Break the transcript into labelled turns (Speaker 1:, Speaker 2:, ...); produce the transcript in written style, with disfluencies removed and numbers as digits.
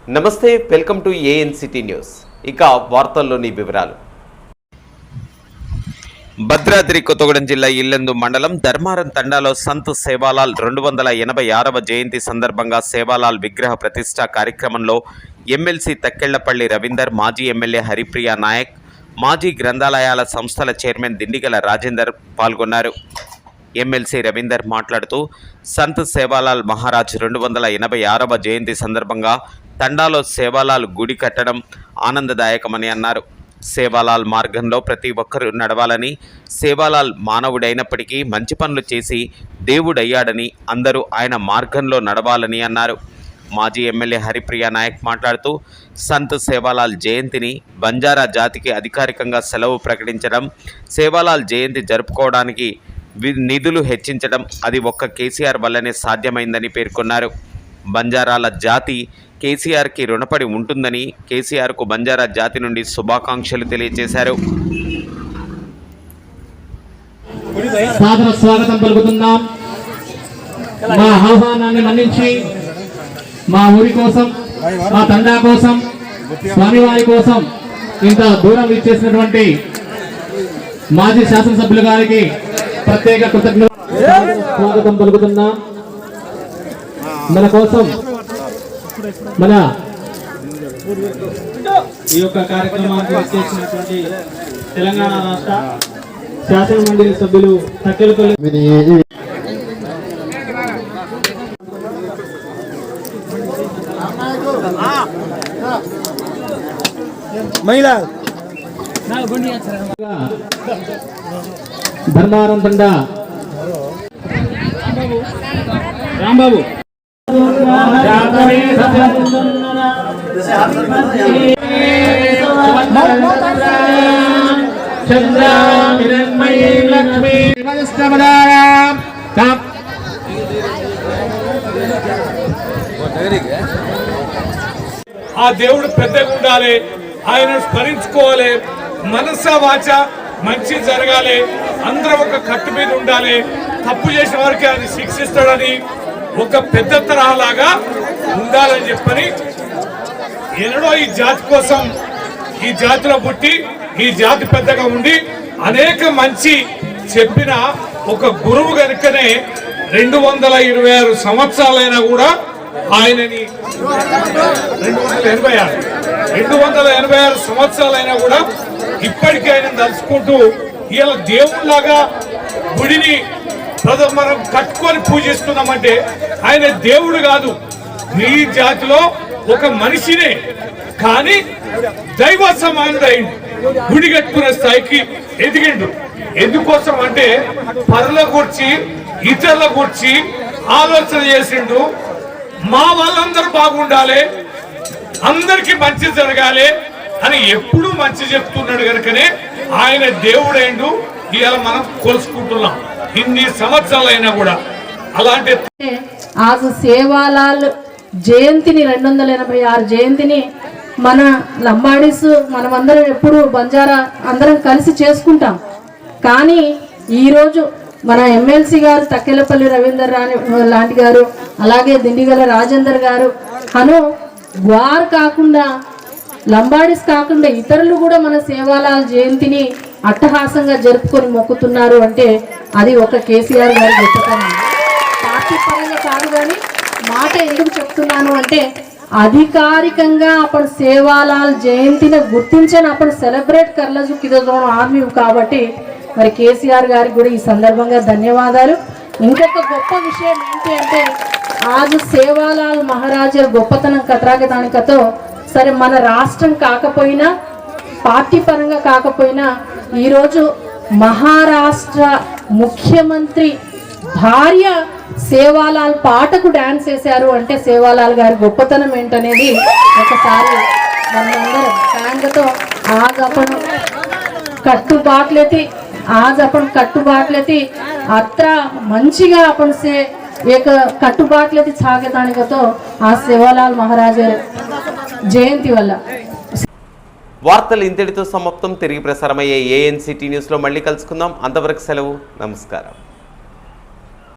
Speaker 1: నమస్తే, welcome to ANCT news. ఇక వార్తల్లోని వివరాలు. భద్రాద్రి కొత్తగూడెం జిల్లా ఇల్లందు మండలం ధర్మారం తండాలో సంత్ సేవాలాల్ 286వ జయంతి సందర్భంగా సేవాలాల్ విగ్రహ ప్రతిష్ఠా కార్యక్రమంలో ఎమ్మెల్సీ తక్కెళ్లపల్లి రవీందర్, మాజీ ఎమ్మెల్యే హరిప్రియ నాయక్, మాజీ గ్రంథాలయాల సంస్థల చైర్మన్ దిండిగల రాజేందర్ పాల్గొన్నారు. ఎమ్మెల్సీ రవీందర్ మాట్లాడుతూ సంత్ సేవాలాల్ మహారాజ్ 286వ జయంతి సందర్భంగా తండాలో సేవాలాల్ గుడి కట్టడం ఆనందదాయకమని అన్నారు. సేవాలాల్ మార్గంలో ప్రతి ఒక్కరూ నడవాలని, సేవాలాల్ మానవుడైనప్పటికీ మంచి పనులు చేసి దేవుడయ్యాడని, అందరూ ఆయన మార్గంలో నడవాలని అన్నారు. మాజీ ఎమ్మెల్యే హరిప్రియ నాయక్ మాట్లాడుతూ సంత్ సేవాలాల్ జయంతిని బంజారా జాతికి అధికారికంగా సెలవు ప్రకటించడం, సేవాలాల్ జయంతి జరుపుకోవడానికి నిధులు హెచ్చించడం అది ఒక్క కేసీఆర్ వల్లనే సాధ్యమైందని పేర్కొన్నారు. బంజారాల జాతి కేసీఆర్కి రుణపడి ఉంటుందని, కేసీఆర్కు బంజారా జాతి నుండి శుభాకాంక్షలు తెలియజేశారు.
Speaker 2: సాదర స్వాగతం పలుకుతున్నాం. మా ఆహ్వానాన్ని మన్నించి మా ఊరి కోసం, మా తండా కోసం, స్వామివారి కోసం ఇంత దూరం ఇచ్చేసినటువంటి మాజీ శాసనసభ్యులు గారికి ప్రత్యేక కృతజ్ఞతలు స్వాగతం పలుకుతున్నాం. మన కోసం మన ఈ యొక్క కార్యక్రమానికి వచ్చేసినటువంటి తెలంగాణ రాష్ట్ర శాసన మండలి సభ్యులు తక్కెలపల్లి మహిళా ధర్మారం తండ రాంబాబు
Speaker 3: ఆ దేవుడు పెద్దగా ఉండాలి, ఆయన స్మరించుకోవాలి, మనస వాచ మంచి జరగాలి, అందరూ ఒక కట్టు మీద ఉండాలి, తప్పు చేసిన వారికి ఆయన శిక్షిస్తాడని ఒక పెద్ద తరహాలాగా ఉండాలని చెప్పని ఎన్నడో ఈ జాతి కోసం, ఈ జాతిలో పుట్టి ఈ జాతి పెద్దగా ఉండి అనేక మంచి చెప్పిన ఒక గురువు కనుకనే 226 సంవత్సరాలైనా కూడా ఆయనని 286 సంవత్సరాలైనా కూడా ఇప్పటికీ ఆయన తలుచుకుంటూ ఇలా దేవుళ్లాగా గుడిని మనం కట్టుకొని పూజిస్తున్నామంటే ఆయన దేవుడు కాదు, మీ జాతిలో ఒక మనిషినే, కానీ దైవ సమానుడైండు, గుడి కట్టుకునే స్థాయికి ఎదిగిండు. ఎందుకోసం అంటే పరుల గురించి, ఇతరుల గురించి ఆలోచన చేసిండు. మా వాళ్ళందరూ బాగుండాలి, అందరికీ మంచి జరగాలి అని ఎప్పుడూ మంచి చెప్తున్నాడు కనుకనే ఆయన దేవుడైండు. ఇవాళ మనం కొలుసుకుంటున్నాం ఇన్ని సంవత్సరాలైనా కూడా. అలాంటి
Speaker 4: आज సేవాలాల్ జయంతిని 286 జయంతిని మన లంబాడీస్ మనమందరం ఎప్పుడు బంజారా అందరం కలిసి చేసుకుంటాం. కానీ ఈరోజు మన ఎమ్మెల్సీ గారు తక్కెలపల్లి రవీందర్ లాంటి గారు, అలాగే దిండిగల రాజేందర్ గారు వారు కాకుండా, లంబాడీస్ కాకుండా ఇతరులు కూడా మన సేవాలాల్ జయంతిని అట్టహాసంగా జరుపుకొని మొక్కుతున్నారు అంటే అది ఒక కేసీఆర్ గారి గొప్పతనం. పార్టీ పరంగా కాదు, కానీ మాట ఎందుకు చెప్తున్నాను అంటే అధికారికంగా అప్పుడు సేవాలాల్ జయంతిని గుర్తించిన అప్పుడు సెలబ్రేట్ కర్లజు కిదోన్ ఆర్మీ కాబట్టి మరి కేసీఆర్ గారికి కూడా ఈ సందర్భంగా ధన్యవాదాలు. ఇంకొక గొప్ప విషయం ఏంటి అంటే ఆజు సేవాలాల్ మహారాజ్ గొప్పతనం కథరాగదానికతో సరే మన రాష్ట్రం కాకపోయినా, పార్టీ పరంగా కాకపోయినా ఈరోజు మహారాష్ట్ర ముఖ్యమంత్రి భార్య సేవాలాల్ పాటకు డాన్స్ చేశారు అంటే సేవాలాల్ గారి గొప్పతనం ఏంటనేది ఒకసారి మనందరం ఫ్యాన్లతో आज आपण कट्टुबाट्लेती अत्र मंचिगा आपण से एक कट्टुबाट्लेती सागेदानिकतो आ सेवालाल महाराज जयंती वल्ल
Speaker 1: వార్తలు ఇంతటితో సమాప్తం. తిరిగి ప్రసారమయ్యే ఏఎన్సిటీ న్యూస్లో మళ్ళీ కలుసుకుందాం. అంతవరకు సెలవు. నమస్కారం.